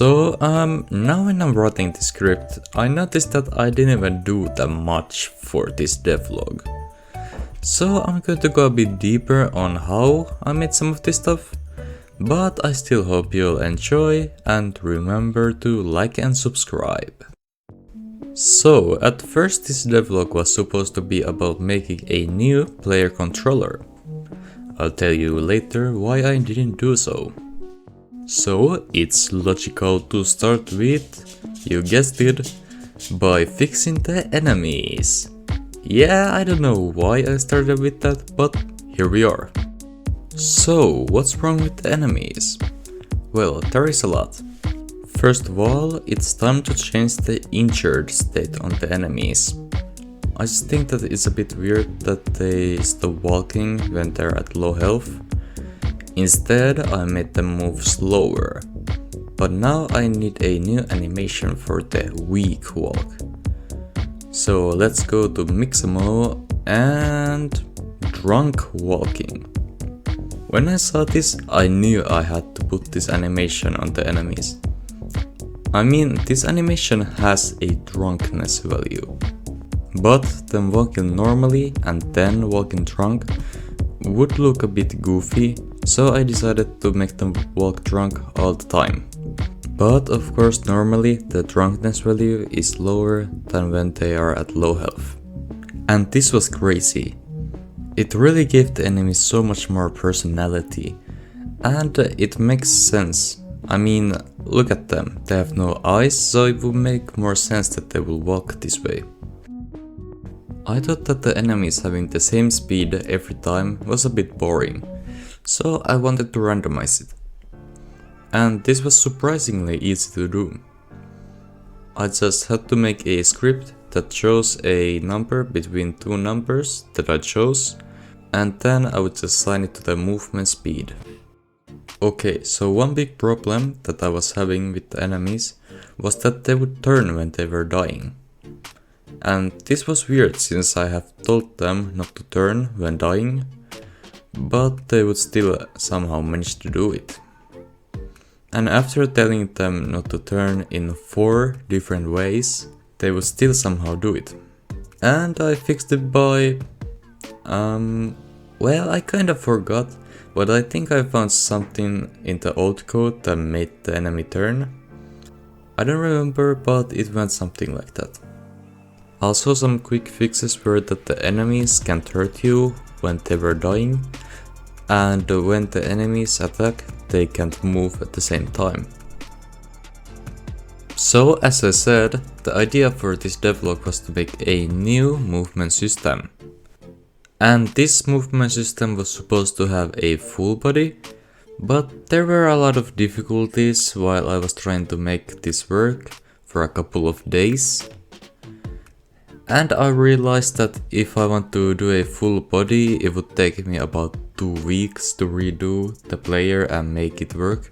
Now when I'm writing the script, I noticed that I didn't even do that much for this devlog. So I'm going to go a bit deeper on how I made some of this stuff, but I still hope you'll enjoy and remember to like and subscribe. So at first this devlog was supposed to be about making a new player controller. I'll tell you later why I didn't do so. So it's logical to start with, you guessed it, by fixing the enemies. Yeah, I don't know why I started with that, but here we are. So what's wrong with the enemies? Well, there is a lot. First of all, it's time to change the injured state on the enemies. I just think that it's a bit weird that they stop walking when they're at low health. Instead, I made them move slower. But now I need a new animation for the weak walk. So let's go to Mixamo and drunk walking. When I saw this, I knew I had to put this animation on the enemies. I mean, this animation has a drunkenness value. But them walking normally and then walking drunk would look a bit goofy, so I decided to make them walk drunk all the time. But of course normally the drunkenness value is lower than when they are at low health. And this was crazy. It really gave the enemies so much more personality. And it makes sense. I mean, look at them, they have no eyes, so it would make more sense that they will walk this way. I thought that the enemies having the same speed every time was a bit boring, so I wanted to randomize it. And this was surprisingly easy to do. I just had to make a script that shows a number between two numbers that I chose, and then I would just assign it to the movement speed. Okay, so one big problem that I was having with the enemies was that they would turn when they were dying. And this was weird since I have told them not to turn when dying, but they would still somehow manage to do it. And after telling them not to turn in 4 different ways, they would still somehow do it. And I fixed it by... well, I kinda forgot, but I think I found something in the old code that made the enemy turn. I don't remember, but it went something like that. Also, some quick fixes were that the enemies can't hurt you when they were dying, and when the enemies attack, they can't move at the same time. So, as I said, the idea for this devlog was to make a new movement system. And this movement system was supposed to have a full body, but there were a lot of difficulties while I was trying to make this work for a couple of days. And I realized that if I want to do a full body, it would take me about 2 weeks to redo the player and make it work.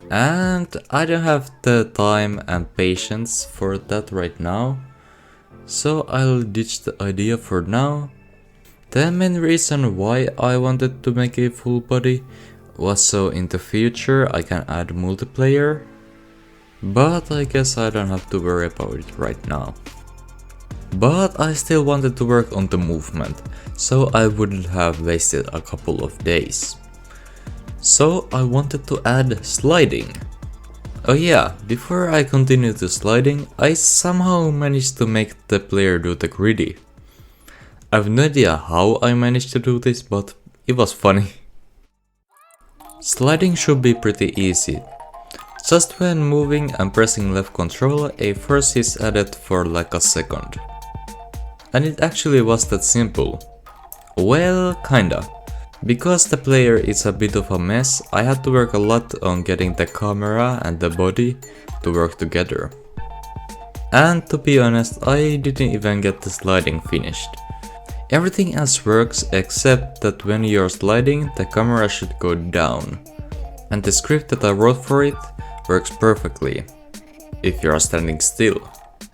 And I don't have the time and patience for that right now, so I'll ditch the idea for now. The main reason why I wanted to make a full body was so in the future I can add multiplayer, but I guess I don't have to worry about it right now. But I still wanted to work on the movement, so I wouldn't have wasted a couple of days. So I wanted to add sliding. Oh yeah, before I continue to sliding, I somehow managed to make the player do the greedy. I have no idea how I managed to do this, but it was funny. Sliding should be pretty easy. Just when moving and pressing left control, a force is added for like a second. And it actually was that simple. Well, kinda. Because the player is a bit of a mess, I had to work a lot on getting the camera and the body to work together. And to be honest, I didn't even get the sliding finished. Everything else works except that when you're sliding, the camera should go down. And the script that I wrote for it works perfectly if you are standing still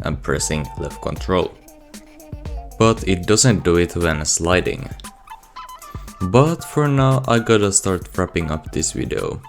and pressing left control. But it doesn't do it when sliding. But for now I gotta start wrapping up this video.